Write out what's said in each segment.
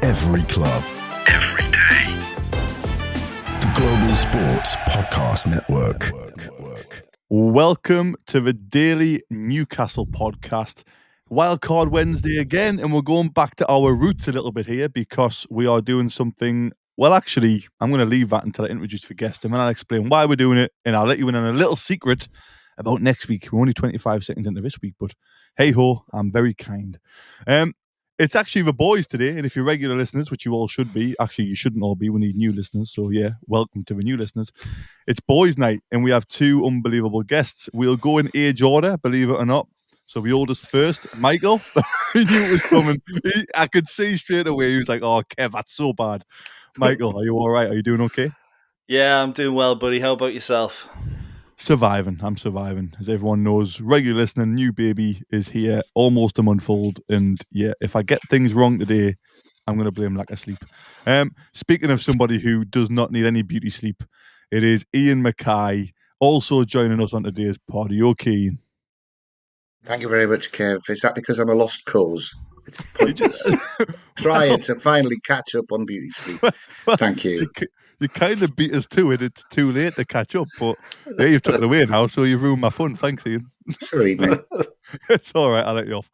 Every club. Every day. The Global Sports Podcast Network. Welcome to the Daily Newcastle Podcast. Wildcard Wednesday again, and we're going back to our roots a little bit here because we are doing something. Well, actually, I'm going to leave that until I introduce the guest, and then I'll explain why we're doing it, and I'll let you in on a little secret about next week. We're only 25 seconds into this week, but hey ho, I'm very kind. It's actually the boys today, and if you're regular listeners, which you all should be, actually you shouldn't all be, we need new listeners, so yeah, welcome to the new listeners. It's boys night, and we have two unbelievable guests. We'll go in age order, believe it or not. So the oldest first, Michael. He knew it was coming. I could see straight away, he was like, oh, Kev, that's so bad. Michael, are you all right? Are you doing okay? Yeah, I'm doing well, buddy. How about yourself? Surviving. I'm surviving. As everyone knows, regular listening, new baby is here, almost a month old. And yeah, if I get things wrong today, I'm going to blame lack of sleep. Speaking of somebody who does not need any beauty sleep, it is Iain Mackay, also joining us on today's pod. Are you okay, Iain? Thank you very much, Kev. Is that because I'm a lost cause? It's pointless trying to finally catch up on beauty sleep. Thank you. You kind of beat us to it. It's too late to catch up, but yeah, you've took it away now, so you've ruined my fun. Thanks, Iain. Sorry, mate. It's all right. I'll let you off.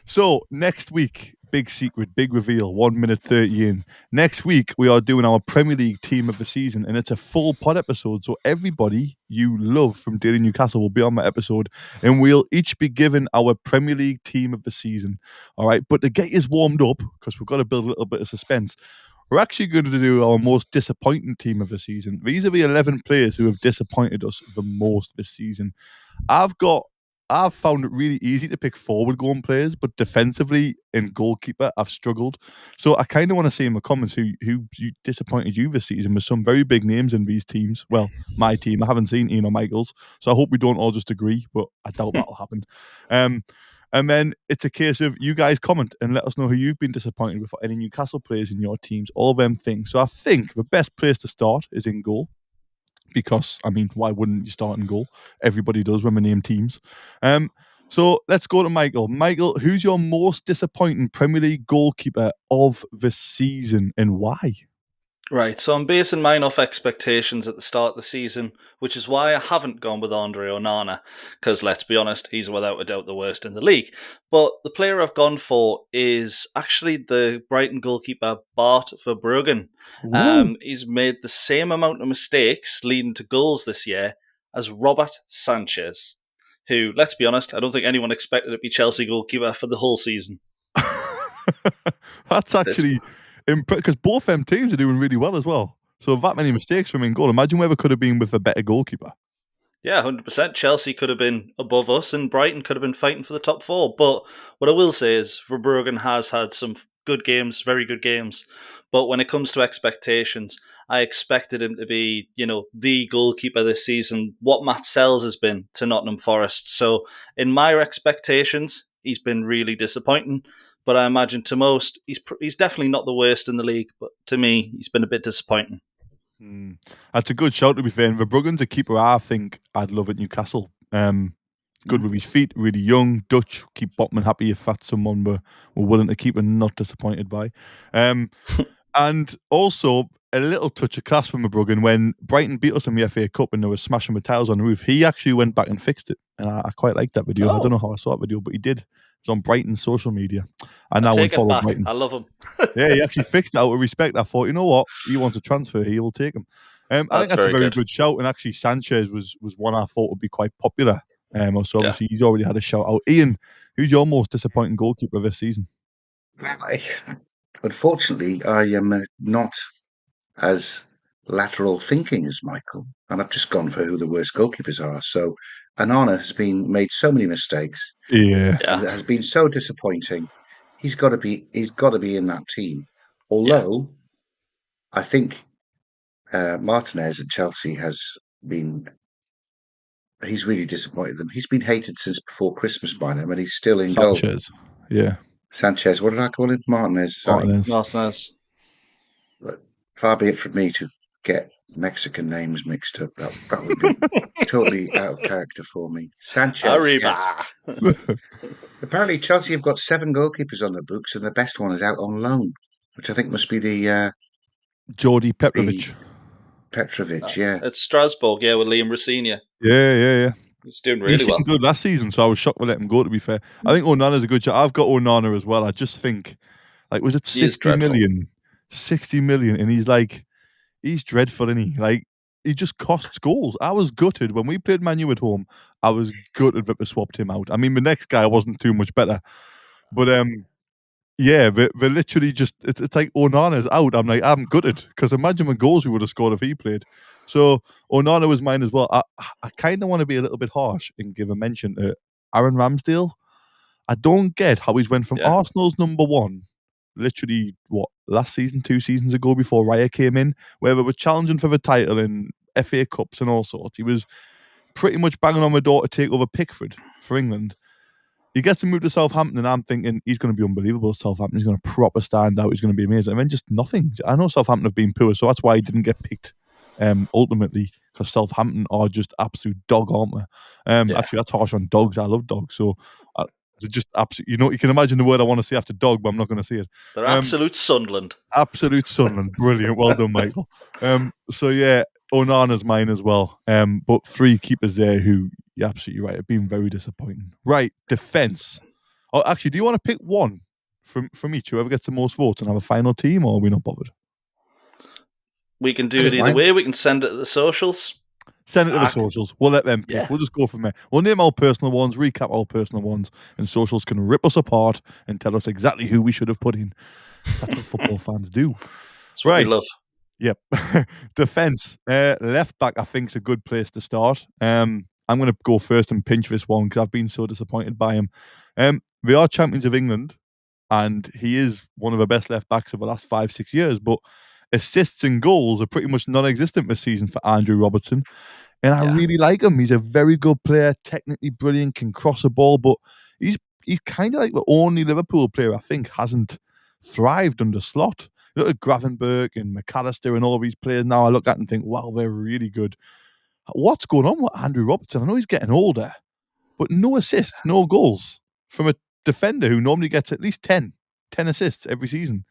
So next week, big secret, big reveal, 1 minute 30 in. Next week, we are doing our Premier League team of the season, and it's a full pod episode. So everybody you love from Daily Newcastle will be on that episode, and we'll each be given our Premier League team of the season. All right. But to get you warmed up, because we've got to build a little bit of suspense, we're actually going to do our most disappointing team of the season. These are the 11 players who have disappointed us the most this season. I've found it really easy to pick forward going players, but defensively and goalkeeper, I've struggled. So I kind of want to see in the comments who disappointed you this season with some very big names in these teams. Well, my team. I haven't seen Iain or Michael's, so I hope we don't all just agree, but I doubt that'll happen. And then it's a case of you guys comment and let us know who you've been disappointed with, any Newcastle players in your teams, all them things. So I think the best place to start is in goal. Because, I mean, why wouldn't you start in goal? Everybody does when we name teams. So let's go to Michael. Michael, who's your most disappointing Premier League goalkeeper of the season and why? Right, so I'm basing mine off expectations at the start of the season, which is why I haven't gone with Andre Onana, because let's be honest, he's without a doubt the worst in the league. But the player I've gone for is actually the Brighton goalkeeper Bart Verbruggen. He's made the same amount of mistakes leading to goals this year as Robert Sanchez, who, let's be honest, I don't think anyone expected to be Chelsea goalkeeper for the whole season. That's actually... because both them teams are doing really well as well. So that many mistakes from in goal. Imagine whoever could have been with a better goalkeeper. Yeah, 100%. Chelsea could have been above us and Brighton could have been fighting for the top four. But what I will say is Verbruggen has had some good games, very good games. But when it comes to expectations, I expected him to be, the goalkeeper this season, what Matt Sells has been to Nottingham Forest. So in my expectations, he's been really disappointing. But I imagine to most, he's definitely not the worst in the league. But to me, he's been a bit disappointing. That's a good shout, to be fair. And Verbruggen's a keeper I think I'd love at Newcastle. Good with his feet, really young, Dutch. Keep Botman happy if that's someone we're willing to keep and not disappointed by. And also, a little touch of class from Verbruggen. When Brighton beat us in the FA Cup and they were smashing the tiles on the roof, he actually went back and fixed it. And I quite like that video. I don't know how I saw that video, but he did. It was on Brighton's social media. And now we follow Brighton. I love him. Yeah, he actually fixed it out of respect. I thought, you know what? He wants a transfer. He will take him. I think that's a very good shout. And actually, Sanchez was one I thought would be quite popular. So obviously, he's already had a shout out. Iain, who's your most disappointing goalkeeper this season? Unfortunately, I am not as lateral thinking as Michael, and I've just gone for who the worst goalkeepers are. So Onana has made so many mistakes. Yeah. And it has been so disappointing. He's got to be in that team. Although I think Martinez at Chelsea he's really disappointed them. He's been hated since before Christmas by them, and he's still in goal. Sanchez. What did I call him? Martinez. Sorry. Martinez. But far be it from me to get Mexican names mixed up. That would be totally out of character for me. Sanchez. Yes. Apparently, Chelsea have got 7 goalkeepers on their books, and the best one is out on loan. which I think must be the Jordi Petrovic. Petrovic, yeah. It's Strasbourg, with Liam Rossignol. Yeah. He's doing He really seemed well. good last season, so I was shocked we let him go, to be fair. I think Onana's a good shot. I've got Onana as well. I just think, like, was it He is 60 dreadful. million? 60 million, and he's dreadful, isn't he? Like, he just costs goals. I was gutted when we played Man U at home. I was gutted that we swapped him out. I mean, the next guy wasn't too much better, but yeah, they're literally just it's like Onana's out. I'm gutted because imagine the goals we would have scored if he played. So Onana was mine as well. I kind of want to be a little bit harsh and give a mention to Aaron Ramsdale. I don't get how he's went from Arsenal's number one, literally last season, 2 seasons ago before Raya came in, where they were challenging for the title in FA Cups and all sorts. He was pretty much banging on the door to take over Pickford for England. He gets to move to Southampton, and I'm thinking he's going to be unbelievable at Southampton. He's going to proper stand out. He's going to be amazing. And then just nothing. I know Southampton have been poor, so that's why he didn't get picked ultimately, because Southampton are just absolute dog, aren't they? Actually, that's harsh on dogs. I love dogs. So they're just absolute. You can imagine the word I want to say after dog, but I'm not going to say it. They're absolute Sunderland. Absolute Sunderland. Brilliant. Well done, Michael. So yeah, Onana's mine as well. But 3 keepers there who, you're absolutely right, have been very disappointing. Right, defence. Oh, actually, do you want to pick one from each, whoever gets the most votes, and have a final team, or are we not bothered? We can do it either way. We can send it to the socials. Send it to the socials. We'll let them pick. Yeah. We'll just go from there. We'll name our personal ones, recap our personal ones, and socials can rip us apart and tell us exactly who we should have put in. That's what football fans do. That's what we love. Yep. Defense. Left back, I think, is a good place to start. I'm going to go first and pinch this one because I've been so disappointed by him. They are champions of England, and he is one of the best left backs of the last 5-6 years, but assists and goals are pretty much non-existent this season for Andrew Robertson. And I really like him. He's a very good player, technically brilliant, can cross a ball, but he's kind of like the only Liverpool player I think hasn't thrived under Slot. You look at Gravenberch and McAllister and all these players now, I look at and think, wow, they're really good. What's going on with Andrew Robertson? I know he's getting older, but no assists, no goals from a defender who normally gets at least 10 assists every season.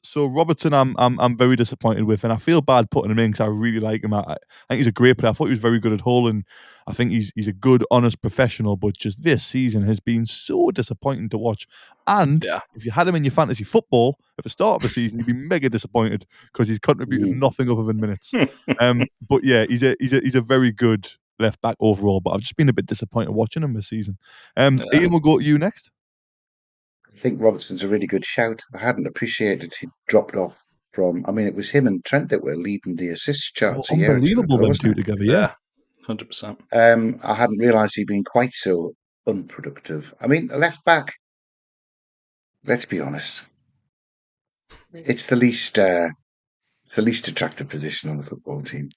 So Robertson, I'm very disappointed with, and I feel bad putting him in because I really like him. I think he's a great player. I thought he was very good at Hull, and I think he's a good, honest professional. But just this season has been so disappointing to watch. And if you had him in your fantasy football at the start of the season, you'd be mega disappointed because he's contributed nothing other than minutes. But yeah, he's a very good left back overall. But I've just been a bit disappointed watching him this season. Ian, we'll go to you next. I think Robertson's a really good shout. I hadn't appreciated he dropped off from. I mean, it was him and Trent that were leading the assist charts a year or two ago, them wasn't two it? together, yeah. 100%. I hadn't realised he'd been quite so unproductive. I mean, left back. Let's be honest. It's the least attractive position on the football team.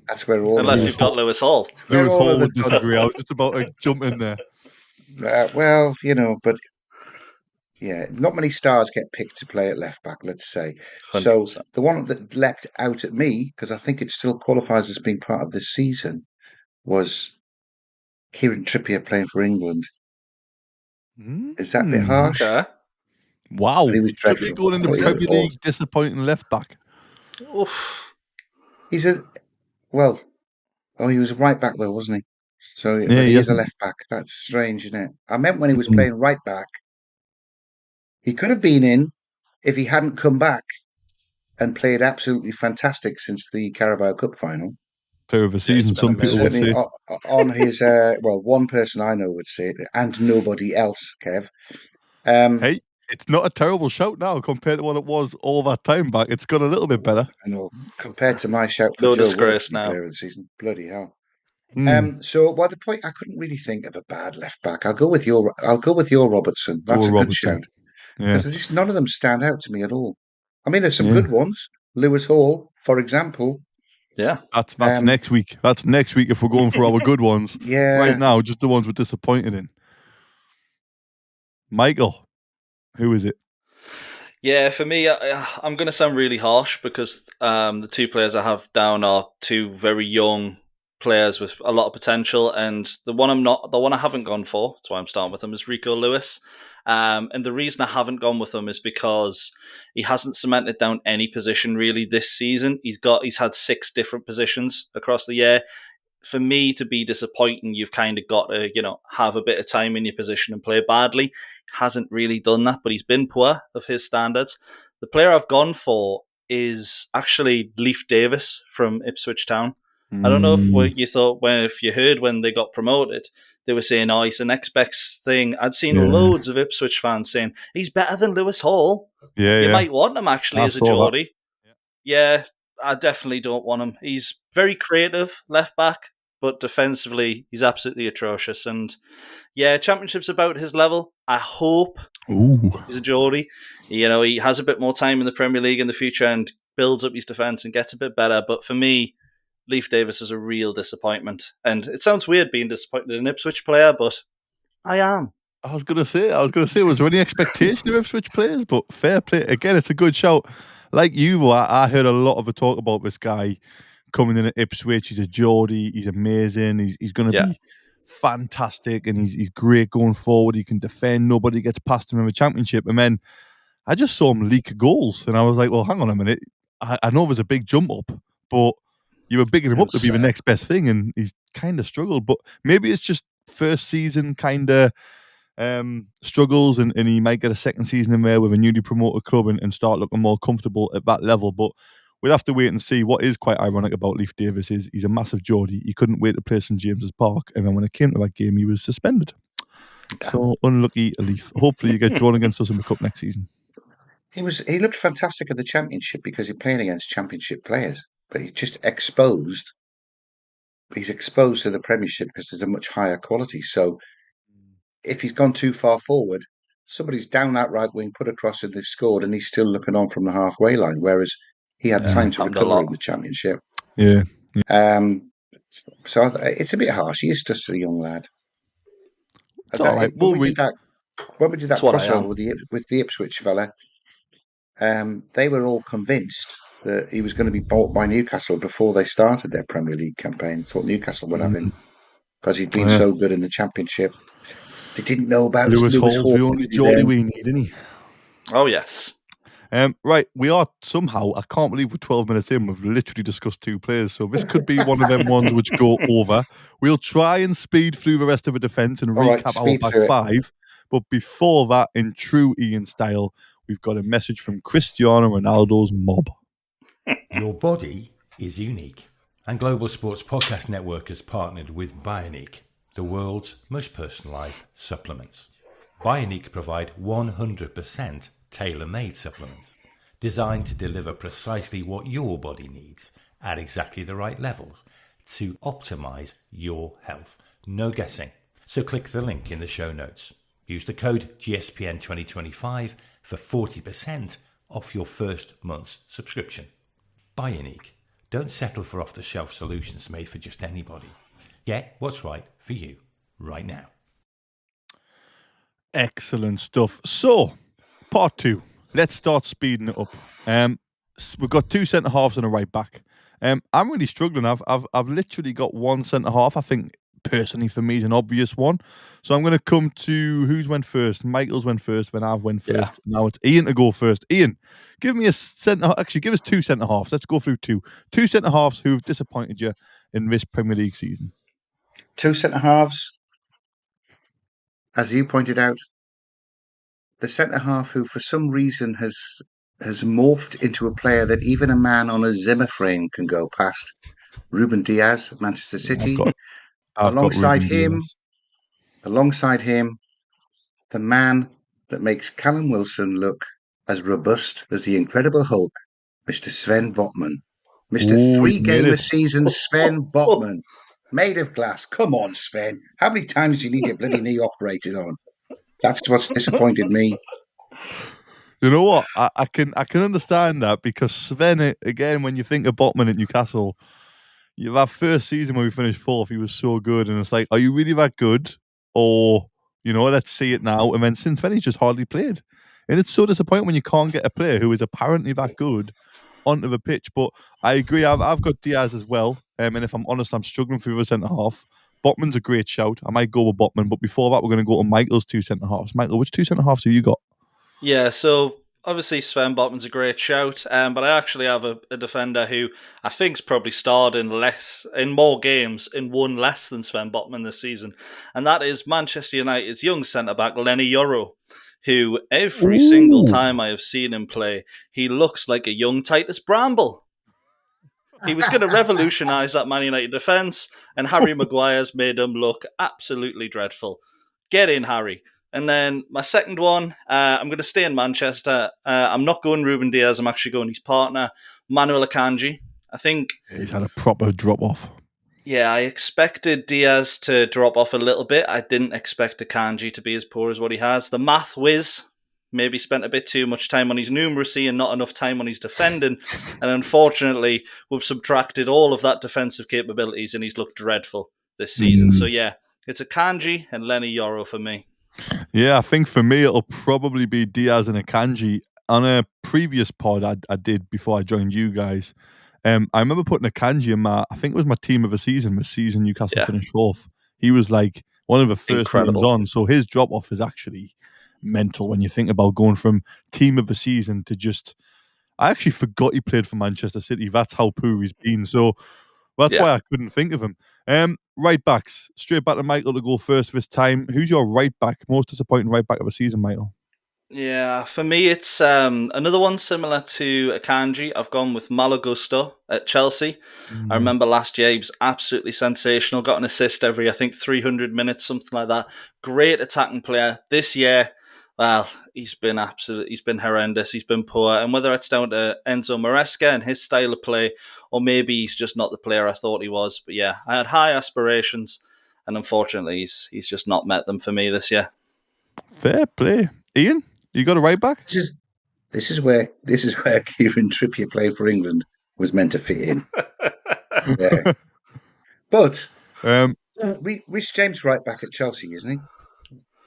That's where all. Unless you've got Lewis Hall. Lewis Hall would disagree. I was just about to jump in there. Well, but yeah, not many stars get picked to play at left back, let's say. 100%. So the one that leapt out at me, because I think it still qualifies as being part of this season, was Kieran Trippier playing for England. Is that a bit harsh? Okay. Wow. He was dreadful. Trippier going into the Premier League, disappointing left back. Oof. He was a right back though, wasn't he? So yeah, but he is a left back. That's strange, isn't it? I meant when he was playing right back, he could have been in if he hadn't come back and played absolutely fantastic since the Carabao Cup final. Player of the season, some people would say. On his, one person I know would say it, and nobody else, Kev. Hey, it's not a terrible shout now compared to what it was all that time back. It's got a little bit better. I know, compared to my shout for no Joe disgrace Wilson, now. Player of the season. Bloody hell. So, by the point, I couldn't really think of a bad left back. I'll go with your Robertson. That's a good shout. Because none of them stand out to me at all. I mean, there's some good ones. Lewis Hall, for example. Yeah. That's next week. That's next week if we're going for our good ones. Yeah. Right now, just the ones we're disappointed in. Michael, who is it? Yeah, for me, I'm going to sound really harsh because the 2 players I have down are 2 very young, players with a lot of potential, and the one I haven't gone for, that's why I'm starting with him, is Rico Lewis. And the reason I haven't gone with him is because he hasn't cemented down any position really this season. He's had 6 different positions across the year. For me to be disappointing, you've kind of got to, have a bit of time in your position and play badly. Hasn't really done that, but he's been poor of his standards. The player I've gone for is actually Leif Davis from Ipswich Town. I don't know if you thought if you heard when they got promoted, they were saying, "Oh, he's the next best thing." I'd seen loads of Ipswich fans saying he's better than Lewis Hall. You might want him actually as a Geordie. Yeah, I definitely don't want him. He's very creative left back, but defensively he's absolutely atrocious. And yeah, Championship's about his level. I hope he's a Geordie. He has a bit more time in the Premier League in the future and builds up his defence and gets a bit better. But for me, Leif Davis is a real disappointment. And it sounds weird being disappointed in an Ipswich player, but I am. I was going to say, was there any expectation of Ipswich players? But fair play. Again, it's a good shout. Like you, I heard a lot of a talk about this guy coming in at Ipswich. He's a Geordie. He's amazing. He's going to be fantastic, and he's great going forward. He can defend. Nobody gets past him in the Championship. And then I just saw him leak goals, and I was like, well, hang on a minute. I know there's a big jump up, but you were bigging him up to be the next best thing, and he's kind of struggled. But maybe it's just first season kind of struggles, and he might get a second season in there with a newly promoted club and start looking more comfortable at that level. But we'll have to wait and see. What is quite ironic about Leif Davis is he's a massive Geordie. He couldn't wait to play St James's Park, and then when it came to that game, he was suspended. So unlucky, Leif. Hopefully you get drawn against us in the cup next season. He looked fantastic at the Championship because he's playing against Championship players, but he's exposed to the Premiership because there's a much higher quality. So if he's gone too far forward, somebody's down that right wing, put across, and they've scored, and he's still looking on from the halfway line, whereas he had time to recover in the Championship. Yeah. So it's a bit harsh. He is just a young lad. It's all right. When we did that crossover with the Ipswich fella, they were all convinced that he was going to be bought by Newcastle before they started their Premier League campaign. Thought Newcastle would have him because he'd been so good in the Championship. They didn't know about Lewis Hall's the only Geordie we need, isn't he? Oh, yes. Right, we are somehow, I can't believe we're 12 minutes in, we've literally discussed 2 players, so this could be one of them ones which go over. We'll try and speed through the rest of the defence and recap our back 5, but before that, in true Iain style, we've got a message from Cristiano Ronaldo's mob. Your body is unique, and Global Sports Podcast Network has partnered with Bioniq, the world's most personalised supplements. Bioniq provide 100% tailor-made supplements designed to deliver precisely what your body needs at exactly the right levels to optimize your health. No guessing. So click the link in the show notes. Use the code GSPN2025 for 40% off your first month's subscription. Bioniq. Don't settle for off-the-shelf solutions made for just anybody. Get what's right for you right now. Excellent stuff. So, part 2. Let's start speeding it up. We've got 2 centre halves and a right back. I'm really struggling. I've literally got 1 centre half. I think personally for me is an obvious one. So I'm going to come to who's went first. Michael's went first. Then I've went first. Yeah. Now it's Iain to go first. Iain, give me a centre. Actually, give us 2 centre halves. Let's go through 2 centre halves who've disappointed you in this Premier League season. 2 centre halves, as you pointed out. The centre-half who, for some reason, has morphed into a player that even a man on a Zimmer frame can go past. Ruben Diaz, Manchester City. Alongside him, the man that makes Callum Wilson look as robust as the Incredible Hulk, Mr. Sven Botman. Mr. 3 game a season Sven Botman. Made of glass. Come on, Sven. How many times do you need your bloody knee operated on? That's what's disappointed me. You know what? I can understand that because Sven, again, when you think of Botman at Newcastle, that first season when we finished 4th, he was so good, and it's like, are you really that good? Or, let's see it now. And then since then, he's just hardly played. And it's so disappointing when you can't get a player who is apparently that good onto the pitch. But I agree, I've got Diaz as well. and if I'm honest, I'm struggling for the other centre half. Botman's a great shout. I might go with Botman, but before that, we're going to go to Michael's two centre halves. Michael, which two centre halves have you got? Yeah, so obviously Sven Botman's a great shout, but I actually have a defender who I think's probably starred in more games in one less than Sven Botman this season, and that is Manchester United's young centre back Lenny Yoro, who every single time I have seen him play, he looks like a young Titus Bramble. He was going to revolutionise that Man United defence, and Harry Maguire's made him look absolutely dreadful. Get in, Harry. And then my second one, I'm going to stay in Manchester. I'm not going Ruben Diaz. I'm actually going his partner, Manuel Akanji. I think he's had a proper drop-off. Yeah, I expected Diaz to drop off a little bit. I didn't expect Akanji to be as poor as what he has. The math whiz maybe spent a bit too much time on his numeracy and not enough time on his defending. And unfortunately, we've subtracted all of that defensive capabilities and he's looked dreadful this season. So yeah, it's Akanji and Lenny Yoro for me. Yeah, I think for me, it'll probably be Diaz and Akanji. On a previous pod I did before I joined you guys, I remember putting Akanji in I think it was my team of the season, Newcastle finished 4th. He was like one of the first ones on. So his drop-off is actually mental when you think about going from team of the season to just... I actually forgot he played for Manchester City. That's how poor he's been. So that's why I couldn't think of him. Right backs. Straight back to Michael to go first this time. Who's your right back? Most disappointing right back of the season, Michael? Yeah, for me, it's another one similar to Akanji. I've gone with Malo Gusto at Chelsea. I remember last year he was absolutely sensational. Got an assist every, I think, 300 minutes, something like that. Great attacking player. This year, well, he's been horrendous. He's been poor. And whether it's down to Enzo Maresca and his style of play, or maybe he's just not the player I thought he was. But yeah, I had high aspirations, and unfortunately, he's just not met them for me this year. Fair play. Iain, you got a right back? This is where Kieran Trippier played for England was meant to fit in. Yeah. But Rhys James right back at Chelsea, isn't he?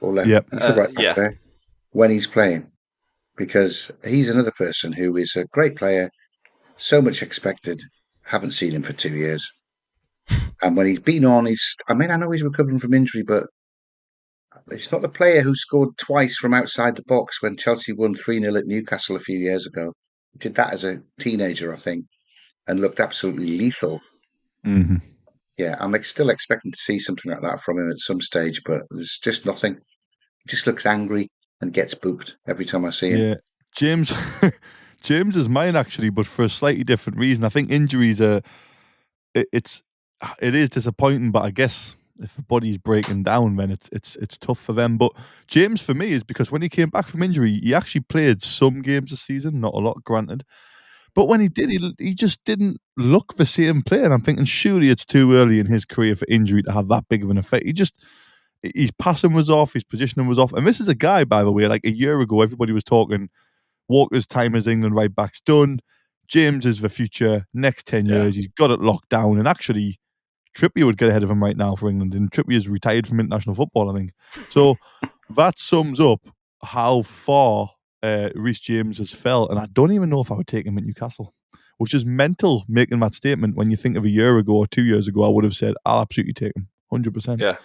Or left? Yep. He's the right back there when he's playing, because he's another person who is a great player, so much expected. Haven't seen him for 2 years, and when he's been on, I know he's recovering from injury, but it's not the player who scored twice from outside the box when Chelsea won 3-0 at Newcastle a few years ago. He did that as a teenager, I think, and looked absolutely lethal. Mm-hmm. Yeah, I'm still expecting to see something like that from him at some stage, but there's just nothing. He just looks angry and gets booked every time I see him. Yeah, James is mine actually, but for a slightly different reason. I think injuries it is disappointing, but I guess if the body's breaking down, then it's tough for them. But James for me is because when he came back from injury, he actually played some games this season, not a lot, granted. But when he did, he just didn't look the same player. And I'm thinking, surely it's too early in his career for injury to have that big of an effect. His passing was off, his positioning was off. And this is a guy, by the way, like a year ago, everybody was talking Walker's time as England right back's done. James is the future. Next 10 years, he's got it locked down. And actually, Trippier would get ahead of him right now for England. And Trippier's retired from international football, I think. So that sums up how far Rhys James has fell. And I don't even know if I would take him at Newcastle, which is mental making that statement when you think of a year ago or 2 years ago, I would have said, I'll absolutely take him. 100%. Yeah.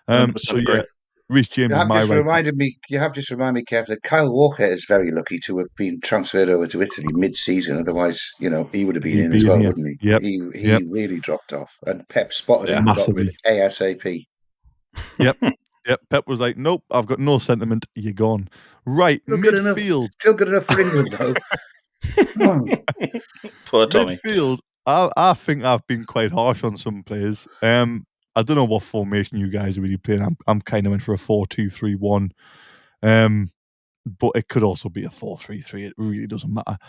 100% agree. Rhys James You have just reminded me, Kev, that Kyle Walker is very lucky to have been transferred over to Italy mid-season. Otherwise, he would have been in as well, wouldn't he? Yep. He really dropped off, and Pep spotted him and got rid of ASAP. Yep. Pep was like, "Nope, I've got no sentiment. You're gone." Right, midfield. Still good enough for England, though. Poor Tommy. Midfield. I think I've been quite harsh on some players. I don't know what formation you guys are really playing. I'm kind of in for a 4-2-3-1. But it could also be a 4-3-3. It really doesn't matter.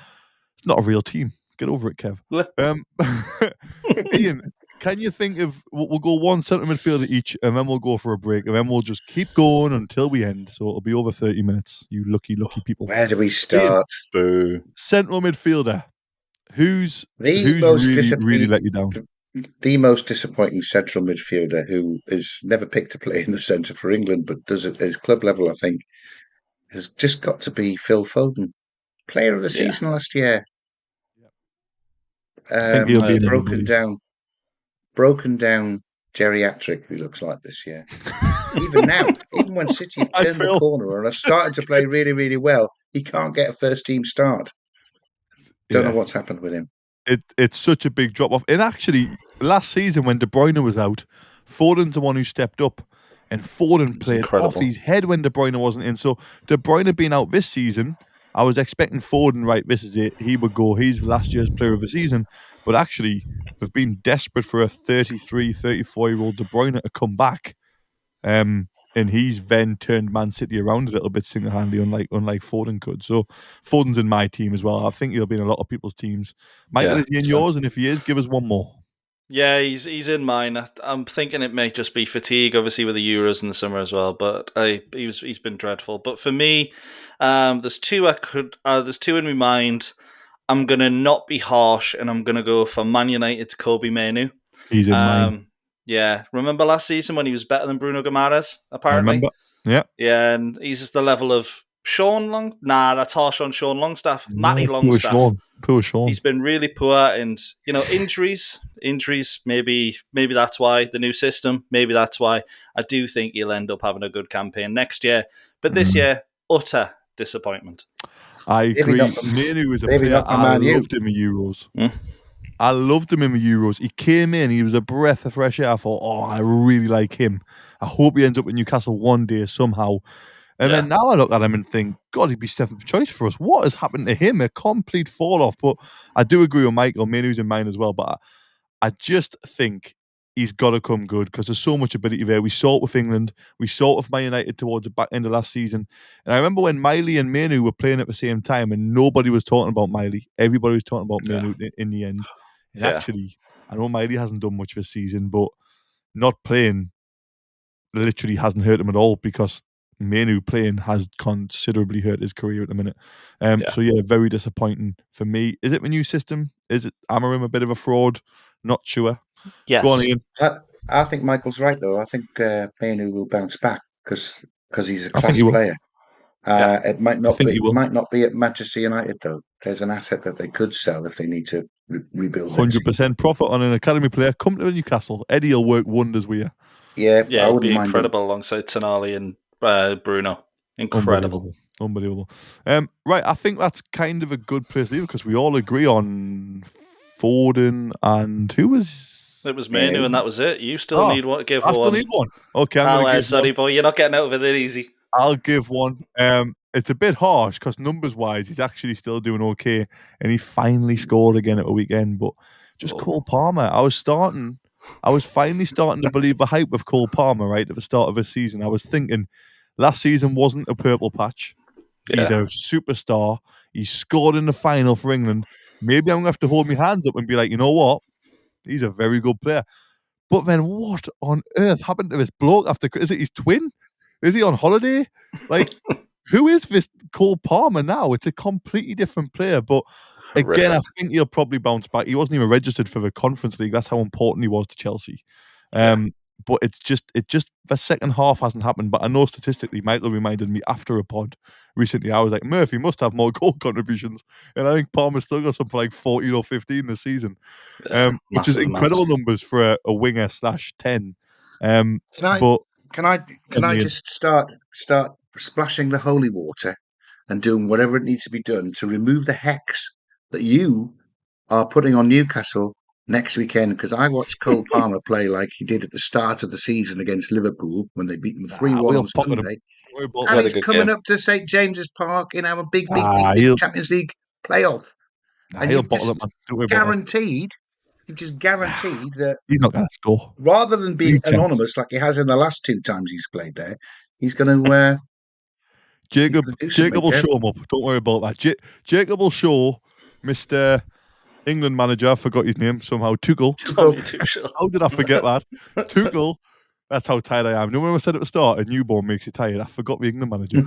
It's not a real team. Get over it, Kev. Iain, can you think of... We'll go one centre midfielder each, and then we'll go for a break, and then we'll just keep going until we end. So it'll be over 30 minutes, you lucky people. Where do we start? Iain, central midfielder. Who's really let you down? The most disappointing central midfielder who is never picked to play in the centre for England, but does it at his club level, I think, has just got to be Phil Foden, player of the season last year. I think he'll be broken down. broken down geriatric he looks like this year. Even now, even when City have turned the corner and are starting to play really, really well, he can't get a first team start. Don't know what's happened with him. It's such a big drop off. And actually, last season when De Bruyne was out, Foden's the one who stepped up, and Foden played off his head when De Bruyne wasn't in. So De Bruyne being out this season, I was expecting Foden, right, this is it. He would go. He's last year's player of the season. But actually, they've been desperate for a 33, 34-year-old De Bruyne to come back. And he's then turned Man City around a little bit single-handedly, unlike Foden could. So Foden's in my team as well. I think he'll be in a lot of people's teams. Michael, is he in yours? And if he is, give us one more. Yeah, he's in mine. I'm thinking it may just be fatigue, obviously with the Euros in the summer as well. But he's been dreadful. But for me, there's two in my mind. I'm gonna not be harsh, and I'm gonna go for Man United's Kobbie Mainoo. He's in mine. Yeah, remember last season when he was better than Bruno Guimaraes? Apparently, I remember. Yeah, yeah, and he's just the level of Sean Long. Nah, that's harsh on Sean Longstaff. Matty Longstaff. Poor Sean. He's been really poor, and injuries. Maybe that's why the new system. Maybe that's why I do think he'll end up having a good campaign next year. But this year, utter disappointment. I agree. Mainoo was a player I loved him in Euros. I loved him in the Euros. He came in, he was a breath of fresh air. I thought, I really like him. I hope he ends up in Newcastle one day somehow. And then now I look at him and think, God, he'd be seventh choice for us. What has happened to him? A complete fall off. But I do agree with Michael. Mainoo's in mine as well. But I just think he's got to come good because there's so much ability there. We saw it with England. We saw it with Man United towards the back end of last season. And I remember when Miley and Mainoo were playing at the same time and nobody was talking about Miley. Everybody was talking about Mainoo in the end. And actually, I know Miley hasn't done much this season, but not playing literally hasn't hurt him at all because Mainoo playing has considerably hurt his career at the minute. So very disappointing for me. Is it the new system? Is it Amarim a bit of a fraud? Not sure. Yes. Go on, Iain. I think Michael's right though. I think Mainoo will bounce back because he's a class player. It might not be at Manchester United though. There's an asset that they could sell if they need to rebuild. 100% profit on an academy player. Come to Newcastle. Eddie will work wonders with you. Yeah, I wouldn't be incredible alongside Tonali and Bruno. Incredible. Unbelievable. Right, I think that's kind of a good place to leave because we all agree on Foden and who was... It was Mainoo and that was it. You still need one. I still need one. Okay, I'm going to give sorry, boy. You're not getting out of it easy. I'll give one. It's a bit harsh because numbers-wise, he's actually still doing okay, and he finally scored again at the weekend. But just Cole Palmer, I was finally starting to believe the hype of Cole Palmer right at the start of the season. I was thinking last season wasn't a purple patch. He's a superstar. He scored in the final for England. Maybe I'm going to have to hold my hands up and be like, you know what? He's a very good player. But then what on earth happened to this bloke after? Is it his twin? Is he on holiday? Like, who is this Cole Palmer now? It's a completely different player. But again, I think he'll probably bounce back. He wasn't even registered for the Conference League. That's how important he was to Chelsea. But it's just the second half hasn't happened. But I know statistically, Michael reminded me after a pod recently, I was like, Murphy must have more goal contributions. And I think Palmer still got something like 14 or 15 this season, which is incredible numbers for a winger /10. Can I just start splashing the holy water and doing whatever it needs to be done to remove the hex that you are putting on Newcastle next weekend? Because I watched Cole Palmer play like he did at the start of the season against Liverpool when they beat them 3-1 on Sunday. And he's coming up to St James's Park in our big Champions League playoff. And you've just guaranteed that he's not going to score. Rather than being anonymous like he has in the last 2 times he's played there, he's going to... Jacob will show him up. Don't worry about that. Jacob will show Mr. England manager, I forgot his name somehow, Tuchel. How did I forget that? Tuchel. That's how tired I am. You know when I said at the start, a newborn makes you tired? I forgot the England manager.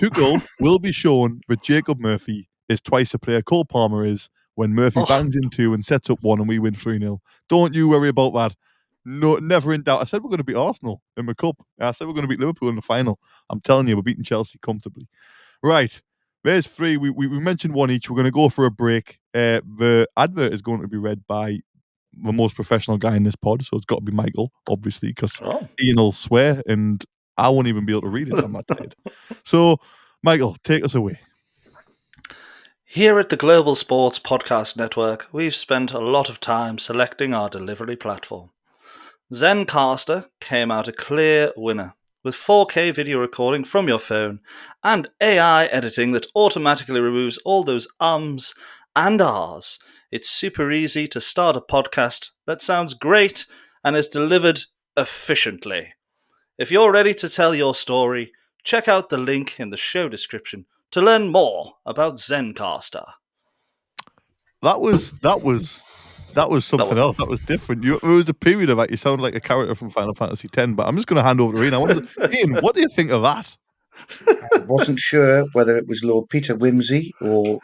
Tuchel will be shown that Jacob Murphy is twice a player Cole Palmer is when Murphy bangs in 2 and sets up 1 and we win 3-0. Don't you worry about that. No, never in doubt. I said we're going to beat Arsenal in the Cup. I said we're going to beat Liverpool in the final. I'm telling you, we're beating Chelsea comfortably. Right. There's 3. We mentioned 1 each. We're going to go for a break. The advert is going to be read by the most professional guy in this pod, so it's got to be Michael, obviously, because Oh. Iain will swear and I won't even be able to read it. I'm not tired. So, Michael, take us away. Here at the Global Sports Podcast Network, we've spent a lot of time selecting our delivery platform. Zencastr came out a clear winner, with 4K video recording from your phone and AI editing that automatically removes all those ums and ahs. It's super easy to start a podcast that sounds great and is delivered efficiently. If you're ready to tell your story, check out the link in the show description to learn more about Zencastr. That was something else. That was different. There was a period of that. You sound like a character from Final Fantasy X. But I'm just going to hand over to Iain. Iain, what do you think of that? I wasn't sure whether it was Lord Peter Wimsey or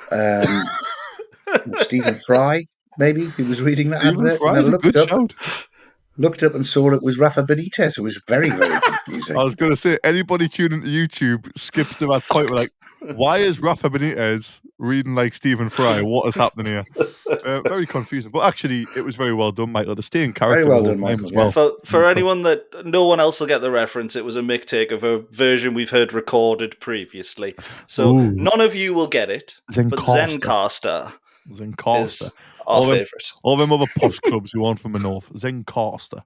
Stephen Fry. Maybe he was reading that Stephen advert, Fry's and I a good shout. looked up and saw it was Rafa Benitez. It was very, very confusing. I was going to say, anybody tuning to YouTube skips to that point. We're like, why is Rafa Benitez reading like Stephen Fry? What is happening here? Very confusing. But actually, it was very well done, Michael. To stay in character Very well the whole done, time Michael, as well. yeah. For anyone that no one else will get the reference, it was a mick take of a version we've heard recorded previously. So none of you will get it. But Zencastr is our favourite. All them other posh clubs who aren't from the north. Zencastr.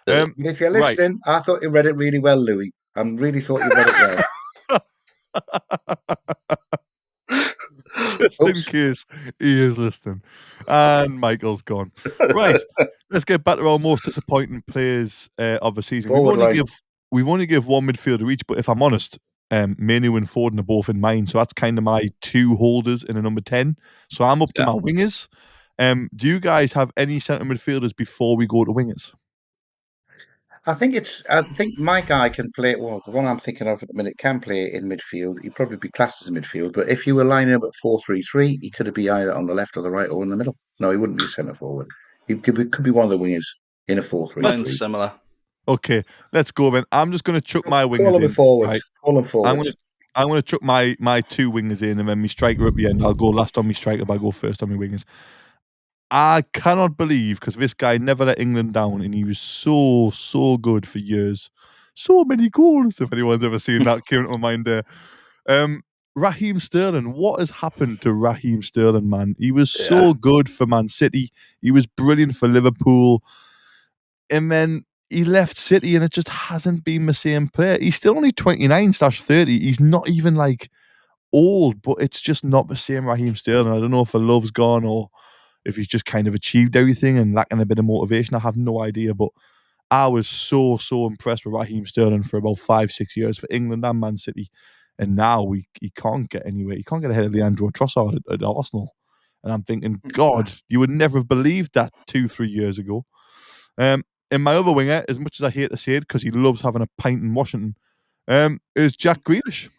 If you're listening, I thought you read it really well, Louis. I really thought you read it well. Just in case he is listening. And Michael's gone. Right. Let's get back to our most disappointing players of the season. We've only give one midfielder each, but if I'm honest, Manu and Foden are both in mine. So that's kind of my two holders in a number 10. So I'm up to my wingers. Do you guys have any centre midfielders before we go to wingers? I think my guy can play. Well, the one I'm thinking of at the minute can play in midfield. He'd probably be classed as midfield, but if you were lining up at 4-3-3, he could be either on the left or the right or in the middle. No, he wouldn't be a centre forward. He could be one of the wingers in a 4-3-3. Mine's similar. Okay, let's go then. I'm just going to chuck my wingers Call him forward. Right? Call him forward. I'm going to chuck my two wingers in, and then my striker at the end. I'll go last on my striker, but I'll go first on my wingers. I cannot believe, because this guy never let England down, and he was so good for years. So many goals, if anyone's ever seen that, came to my mind there. Raheem Sterling, what has happened to Raheem Sterling, man? He was so good for Man City. He was brilliant for Liverpool. And then he left City, and it just hasn't been the same player. He's still only 29/30. He's not even like old, but it's just not the same Raheem Sterling. I don't know if the love's gone or if he's just kind of achieved everything and lacking a bit of motivation. I have no idea, but I was so impressed with Raheem Sterling for about 5-6 years for England and Man City, and now he can't get anywhere. He can't get ahead of Leandro Trossard at Arsenal, and I'm thinking, God, you would never have believed that 2-3 years ago. And my other winger, as much as I hate to say it, because he loves having a pint in Washington, is Jack Grealish.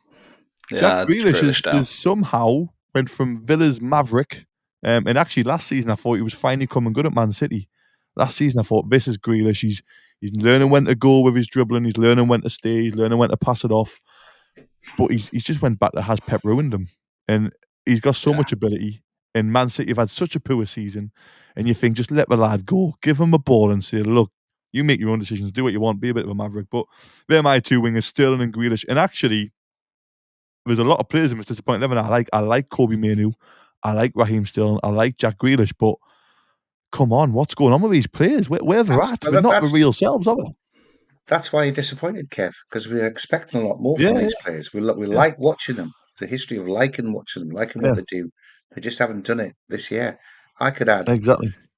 Jack Grealish is somehow went from Villa's Maverick. And actually, last season I thought he was finally coming good at Man City. Last season I thought, this is Grealish. He's learning when to go with his dribbling. He's learning when to stay. He's learning when to pass it off. But he's just went back to has Pep ruined him. And he's got so much ability. And Man City have had such a poor season. And you think, just let the lad go. Give him a ball and say, look, you make your own decisions. Do what you want. Be a bit of a maverick. But they're my two wingers, Sterling and Grealish. And actually, there's a lot of players in this disappointing 11. I like Kobe Manu. I like Raheem Sterling. I like Jack Grealish, but come on, what's going on with these players? Where they're at? They're not the real selves, are they? That's why you're disappointed, Kev, because we're expecting a lot more from these players. We like watching them. The history of liking watching them, liking what they do. They just haven't done it this year. I could add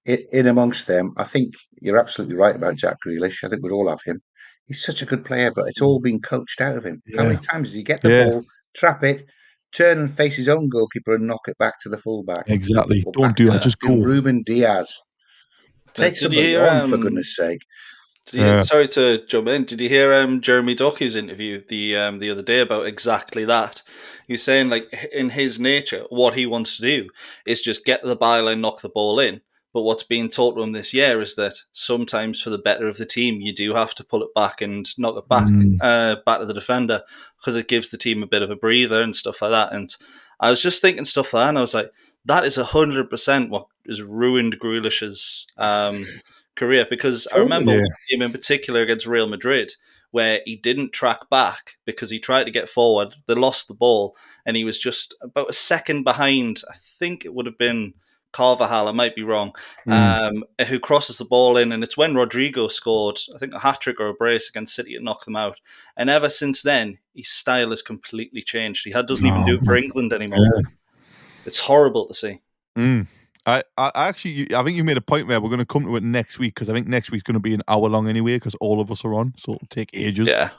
in amongst them. I think you're absolutely right about Jack Grealish. I think we'd all have him. He's such a good player, but it's all been coached out of him. How many times does he get the ball, trap it, turn and face his own goalkeeper and knock it back to the fullback? Exactly. Don't do that. Just go. Ruben Diaz. Take somebody on, for goodness sake. Sorry to jump in. Did you hear Jeremy Dockie's interview the other day about exactly that? He was saying, like, in his nature, what he wants to do is just get to the byline, knock the ball in. But what's being taught to him this year is that sometimes for the better of the team, you do have to pull it back and knock it back to the defender, because it gives the team a bit of a breather and stuff like that. And I was just thinking stuff like that, and I was like, that is 100% what has ruined Grealish's career, because I Totally. remember Yeah. one game in particular against Real Madrid where he didn't track back because he tried to get forward. They lost the ball, and he was just about a second behind. I think it would have been Carvajal, I might be wrong, who crosses the ball in, and it's when Rodrigo scored, I think, a hat-trick or a brace against City and knocked them out. And ever since then, his style has completely changed. He doesn't even do it for England anymore. Yeah. It's horrible to see. I actually, I think you made a point there. We're going to come to it next week, because I think next week's going to be an hour long anyway, because all of us are on, so it'll take ages. Yeah.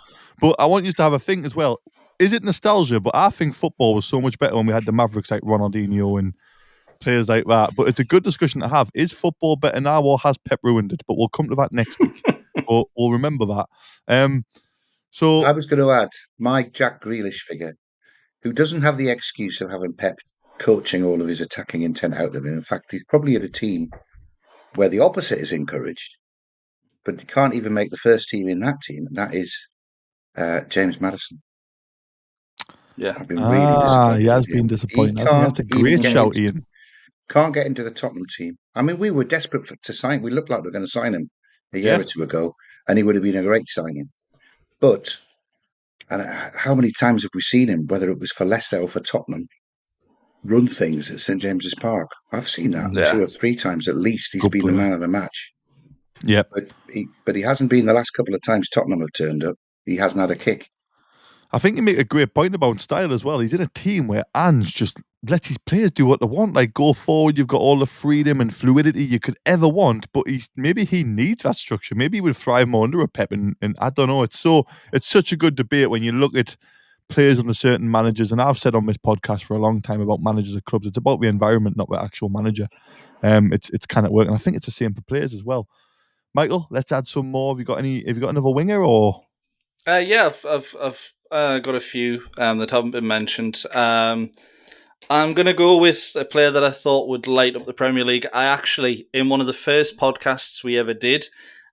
But I want you to have a think as well. Is it nostalgia? But I think football was so much better when we had the Mavericks like Ronaldinho and players like that. But it's a good discussion to have. Is football better now, or has Pep ruined it? But we'll come to that next week. But we'll remember that. So I was going to add my Jack Grealish figure, who doesn't have the excuse of having Pep coaching all of his attacking intent out of him. In fact, he's probably at a team where the opposite is encouraged, but he can't even make the first team in that team, and that is James Maddison. Yeah. I've been really disappointed. he has in him. been disappointing. That's a great shout, Iain. Can't get into the Tottenham team. I mean, we were desperate to sign. We looked like we were going to sign him a year or two ago, and he would have been a great signing. But how many times have we seen him, whether it was for Leicester or for Tottenham, run things at St James's Park? I've seen that 2 or 3 times at least. He's been the man of the match. Yeah, but he hasn't been the last couple of times Tottenham have turned up. He hasn't had a kick. I think you make a great point about style as well. He's in a team where Ange just lets his players do what they want. Like, go forward, you've got all the freedom and fluidity you could ever want. But maybe he needs that structure. Maybe he would thrive more under a Pep. And I don't know. It's such a good debate when you look at players under certain managers. And I've said on this podcast for a long time about managers of clubs, it's about the environment, not the actual manager. It's kind of working. I think it's the same for players as well. Michael, let's add some more. Have you got another winger or? Yeah, I've got a few that haven't been mentioned. I'm going to go with a player that I thought would light up the Premier League. I actually, in one of the first podcasts we ever did,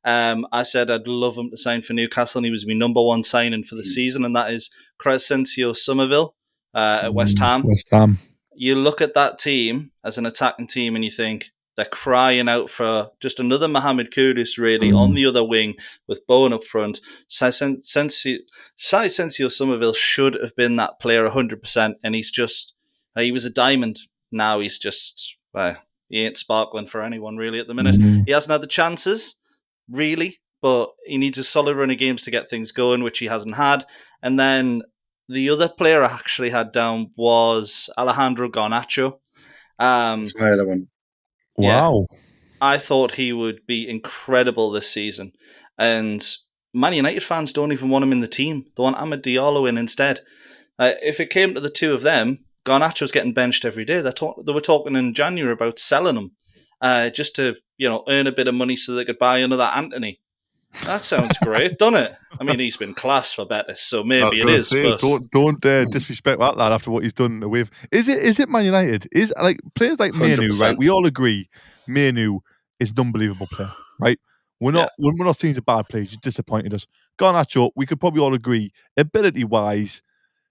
I said I'd love him to sign for Newcastle, and he was my number one signing for the season, and that is Crescencio Somerville at West Ham. West Ham. You look at that team as an attacking team, and you think, they're crying out for just another Mohamed Kudus, really, on the other wing with Bowen up front. Crescencio Somerville should have been that player 100%, and he was a diamond. Now he's just, he ain't sparkling for anyone, really, at the minute. He hasn't had the chances, really, but he needs a solid run of games to get things going, which he hasn't had. And then the other player I actually had down was Alejandro Garnacho. That's my other one. Wow. Yeah, I thought he would be incredible this season. And Man United fans don't even want him in the team. They want Amad Diallo in instead. If it came to the two of them, Garnacho's getting benched every day. They were talking in January about selling him just to earn a bit of money so they could buy another Anthony. That sounds great, doesn't it? I mean, he's been class for Betis, so maybe it is. But don't disrespect that lad after what he's done with. Is it Man United? Is like players like Manu, right? We all agree Manu is an unbelievable player, right? We're not seeing he's a bad player. He's disappointed us. Garnacho, we could probably all agree, ability wise,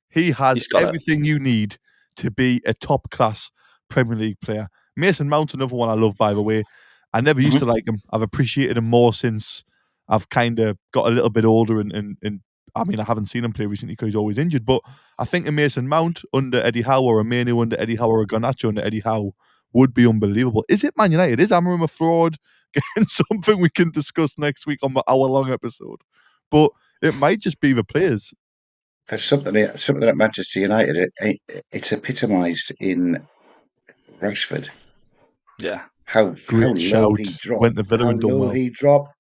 he has everything you need to be a top class Premier League player. Mason Mount, another one I love, by the way. I never used to like him. I've appreciated him more since I've kind of got a little bit older and I mean, I haven't seen him play recently because he's always injured, but I think a Mason Mount under Eddie Howe or a Manu under Eddie Howe or a Garnacho under Eddie Howe would be unbelievable. Is it Man United? Is Amorim a fraud? Getting something we can discuss next week on the hour-long episode. But it might just be the players. There's something at Manchester United. It's epitomised in Rashford. Yeah. How low he dropped. Went to Villa and done well. He dropped.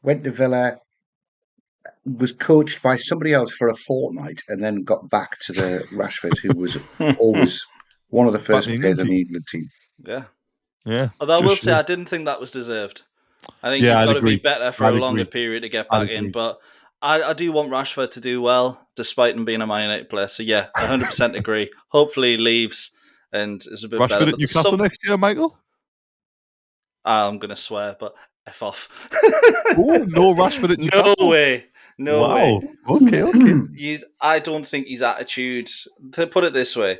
Went to Villa. Was coached by somebody else for a fortnight, and then got back to the Rashford, who was always one of the first players in the England team. Yeah. Although I will say, I didn't think that was deserved. I think you've got to be better for a longer period to get back in. But I do want Rashford to do well, despite him being a Man United player. So yeah, 100% agree. Hopefully he leaves and is a bit Rashford better. Rashford at Newcastle next year, Michael? I'm going to swear, but F off. No Rashford at Newcastle? No way. No way. Okay. I don't think his attitude, to put it this way,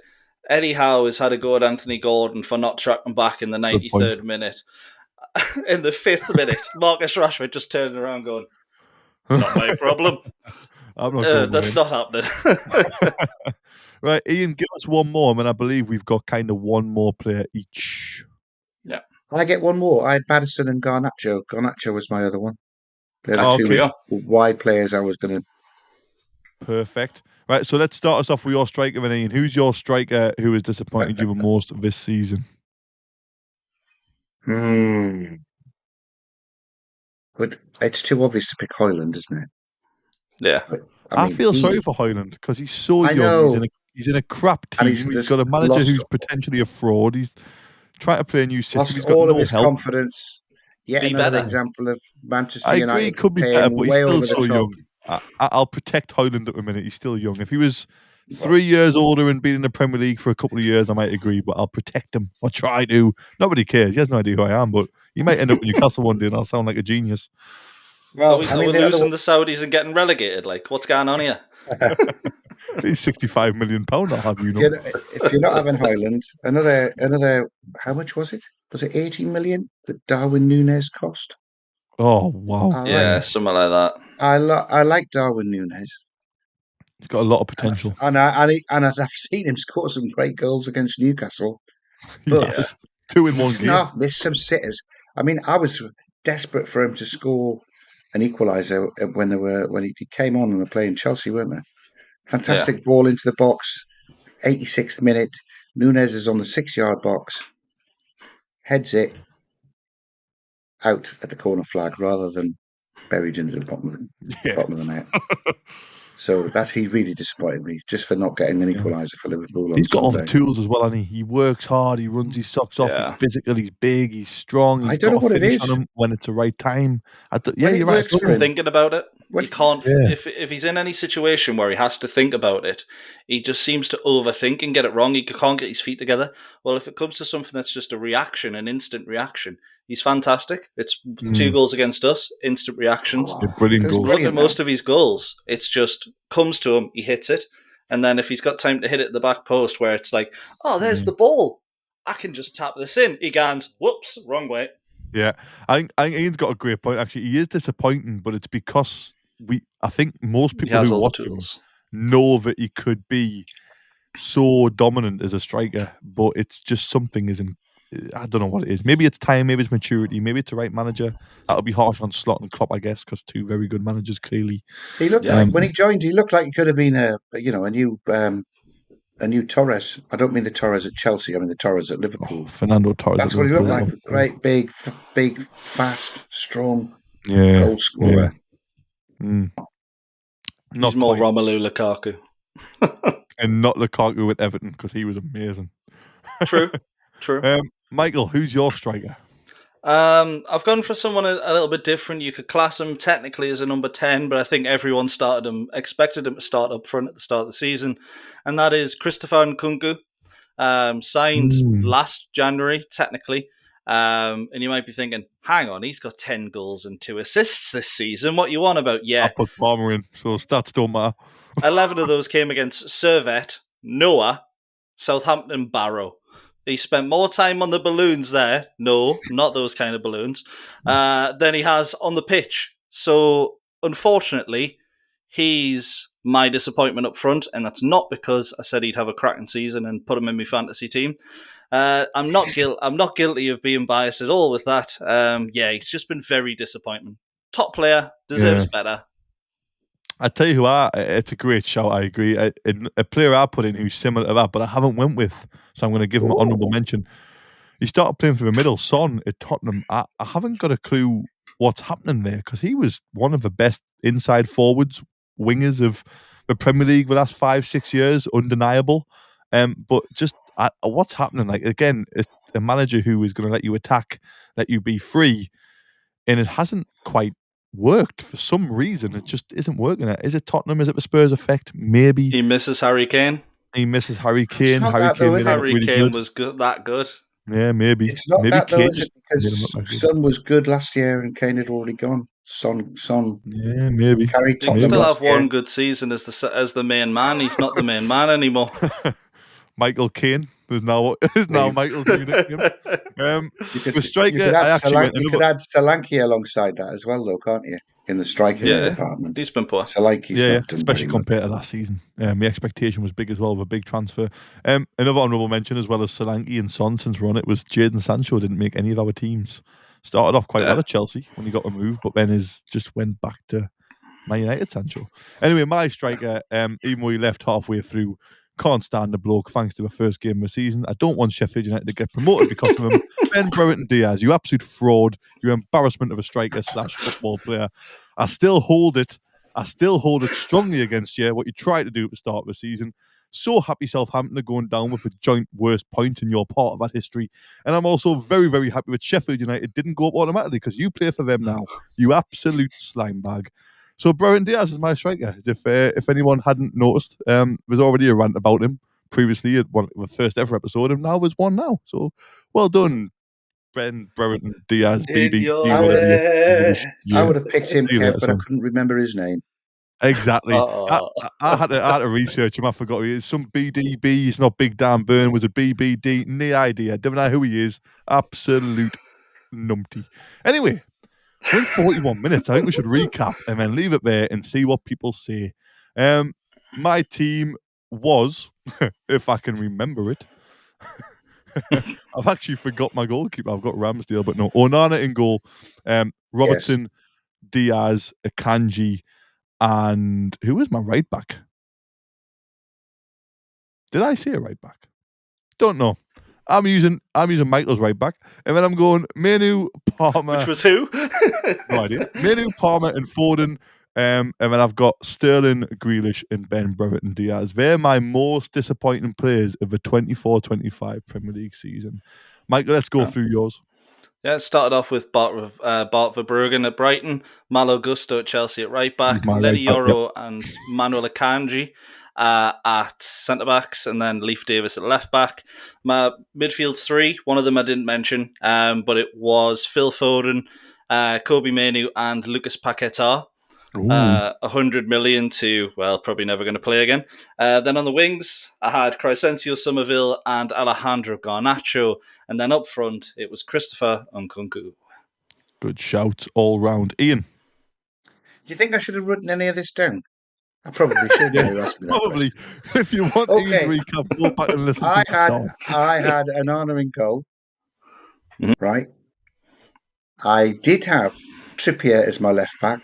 Eddie Howe has had a go at Anthony Gordon for not tracking back in the 93rd minute. In the 5th minute, Marcus Rashford just turned around going, not my problem. I'm not going That's not happening. Right, Iain, give us one more, and then I believe we've got kind of one more player each. Yeah. I get one more. I had Maddison and Garnacho. Garnacho was my other one. They're the Okay. two wide players I was going to. Perfect. Right, so let's start us off with your striker, then, Iain. Who's your striker who has disappointed you the most this season? But it's too obvious to pick Højlund, isn't it? Yeah. But, I feel sorry for Højlund because he's so I young. know. He's in a crap team. And He's got a manager who's potentially a fraud. He's trying to play a new system. Lost He's got all no of his help. confidence. Yet Be another better. example of Manchester I agree, he United could be better, paying but he's way still over the so top. young. I'll protect Højlund at the minute. He's still young. If he was 3 years older and been in the Premier League for a couple of years, I might agree, but I'll protect him. I'll try to. Nobody cares. He has no idea who I am, but he might end up in Newcastle one day and I'll sound like a genius. Well, we're losing the Saudis and getting relegated. Like, what's going on here? He's £65 million, I'll have you know. If you're not having Højlund, another, how much was it? Was it 18 million that Darwin Núñez cost? Oh, wow. Something like that. I like Darwin Núñez. He's got a lot of potential. And I've seen him score some great goals against Newcastle. But yes. 2 in one game. Half missed some sitters. I mean, I was desperate for him to score an equaliser when he came on and were playing Chelsea, weren't they? Fantastic ball into the box, 86th minute. Núñez is on the 6-yard box, heads it out at the corner flag rather than buried into the bottom of the net. So he really disappointed me just for not getting an equaliser for Liverpool. He's got all the tools as well, and he works hard. He runs his socks off. He's physical. He's big. He's strong. He's got a finish on him when it's the right time. You're right. Thinking about it. He can't. If he's in any situation where he has to think about it, he just seems to overthink and get it wrong. He can't get his feet together. Well, if it comes to something that's just a reaction, an instant reaction, he's fantastic. It's 2 goals against us, instant reactions. Brilliant goals. Look at most of his goals. It's just comes to him, he hits it, and then if he's got time to hit it at the back post, where it's like, oh, there's the ball, I can just tap this in. He goes, whoops, wrong way. Yeah, I think Ian's got a great point. Actually, he is disappointing, but it's because I think most people who watch him know that he could be so dominant as a striker, but it's just something isn't. I don't know what it is. Maybe it's time, maybe it's maturity, maybe it's the right manager. That'll be harsh on Slot and Klopp, I guess, because 2 very good managers clearly. He looked like when he joined, he looked like he could have been a new Torres. I don't mean the Torres at Chelsea. I mean the Torres at Liverpool. Fernando Torres. That's what he looked like. Great, big, fast, strong goal scorer. Yeah. He's more Romelu Lukaku. And not Lukaku with Everton, because he was amazing. True. Michael, who's your striker? I've gone for someone a little bit different. You could class him technically as a number 10, but I think everyone expected him to start up front at the start of the season, and that is Christopher Nkunku. Signed last January, technically. And you might be thinking, hang on, he's got 10 goals and 2 assists this season. What you want about? Yeah. I put Palmer in, so stats don't matter. 11 of those came against Servette, Noah, Southampton, Barrow. He spent more time on the balloons there. No, not those kind of balloons. Than he has on the pitch. So, unfortunately, he's my disappointment up front, and that's not because I said he'd have a cracking season and put him in my fantasy team. I'm not guilty of being biased at all with that. He's just been very disappointing. Top player, deserves better. I tell you who it's a great shout, I agree. A player I put in who's similar to that, but I haven't went with, so I'm going to give him an honourable mention. He started playing for the middle, Son at Tottenham. I haven't got a clue what's happening there, because he was one of the best inside forwards, wingers of the Premier League the last 5-6 years, undeniable. But just what's happening? Like, again, it's a manager who is going to let you attack, let you be free, and it hasn't quite worked for some reason. It just isn't working. Is it Tottenham? Is it the Spurs effect? Maybe he misses Harry Kane. Harry Kane Was good. That good. Yeah, maybe. It's not maybe that Kane though, is it? Because Son was good last year and Kane had already gone. Son. Yeah, maybe. He can still have one good season as the main man. He's not the main man anymore. Michael Caine is now Michael's new nickname. The striker, you could I add actually went Solanke alongside that as well, though, can't you? In the striking department. He's been poor. Solanke's not done especially very compared much. to last season. The expectation was big as well, with a big transfer. Another honourable mention, as well as Solanke and Son, since we're on it, was Jadon Sancho didn't make any of our teams. Started off quite well at Chelsea when he got removed, but then just went back to Man United. Sancho. Anyway, my striker, even though he left halfway through, can't stand the bloke thanks to the first game of the season. I don't want Sheffield United to get promoted because of him. Ben Brereton Diaz, you absolute fraud. You embarrassment of a striker / football player. I still hold it strongly against you, what you tried to do at the start of the season. So happy Southampton are going down with a joint worst point in your part of that history. And I'm also very, very happy with Sheffield United didn't go up automatically because you play for them now. You absolute slime bag. So Brereton Diaz is my striker. If anyone hadn't noticed, there's already a rant about him previously at the first ever episode, and now there's one now. So well done, Brereton Diaz, BB. I would have picked him, Kev, but I couldn't remember his name. Exactly. I had to research him. I forgot he is. Some BDB. He's not Big Dan Burn. Was it BBD? No idea. Don't know who he is. Absolute numpty. Anyway, we're in 41 minutes. I think we should recap and then leave it there and see what people say. My team was, if I can remember it, I've actually forgot my goalkeeper. I've got Ramsdale, but no. Onana in goal. Robertson, Diaz, Akanji, and who was my right back? Did I say a right back? Don't know. I'm using Michael's right back, and then I'm going Manu, Palmer. Which was who? No idea. Manu, Palmer, and Foden. And then I've got Sterling, Grealish, and Ben Brereton Diaz. They're my most disappointing players of the 24-25 Premier League season. Michael, let's go through yours. Yeah, it started off with Bart Verbruggen at Brighton, Malo Gusto at Chelsea at right back, Lenny Yoro and Manuel Akanji at centre backs, and then Leif Davis at left back. My midfield three, one of them I didn't mention, but it was Phil Foden, Kobe Mainoo, and Lucas Paquetá. 100 million to, well, probably never going to play again. Then on the wings, I had Crescencio Somerville and Alejandro Garnacho. And then up front, it was Christopher Nkunku. Good shout all round. Iain? Do you think I should have written any of this down? I probably should. Probably. If you want Iain's recap, go back and listen to the start. I had Onana in goal, right? I did have Trippier as my left back,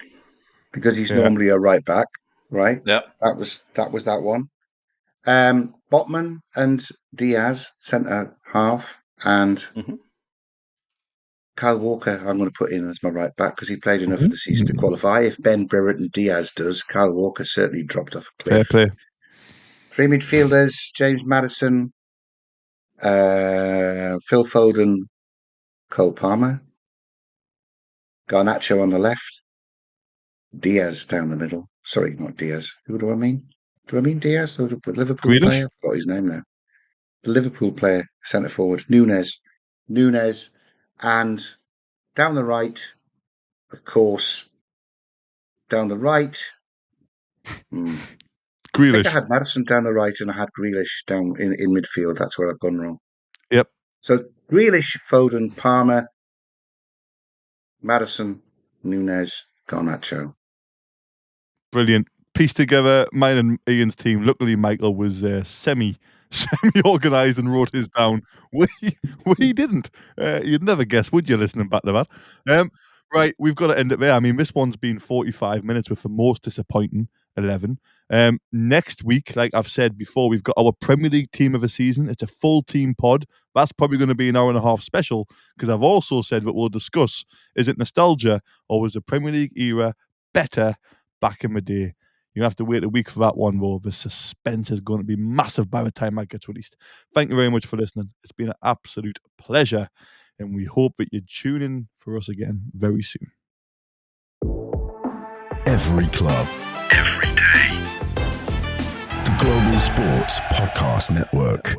because he's normally a right back, right? Yeah. That was that one. Botman and Diaz, centre half, and Kyle Walker I'm going to put in as my right back because he played enough of the season to qualify. If Ben Brereton Diaz does, Kyle Walker certainly dropped off a cliff. Fair play. Three midfielders, James Maddison, Phil Foden, Cole Palmer, Garnacho on the left, Diaz down the middle. Sorry, not Diaz. Who do I mean? Do I mean Diaz? The Liverpool Grealish? player? I forgot his name now. The Liverpool player, centre forward, Nunes, and down the right, of course, down the right. Grealish. I think I had Maddison down the right and I had Grealish down in midfield. That's where I've gone wrong. Yep. So Grealish, Foden, Palmer, Maddison, Nunes, Garnacho. Brilliant. Pieced together mine and Ian's team. Luckily, Michael was semi-organised and wrote his down. We didn't. You'd never guess, would you, listening back to that? Right, we've got to end it there. I mean, this one's been 45 minutes with the most disappointing 11. Next week, like I've said before, we've got our Premier League team of the season. It's a full team pod. That's probably going to be an hour and a half special because I've also said that we'll discuss, is it nostalgia or was the Premier League era better back in the day? You have to wait a week for that one, though. The suspense is going to be massive by the time that gets released. Thank you very much for listening. It's been an absolute pleasure, and we hope that you tune in for us again very soon. Every club, every day. The Global Sports Podcast Network.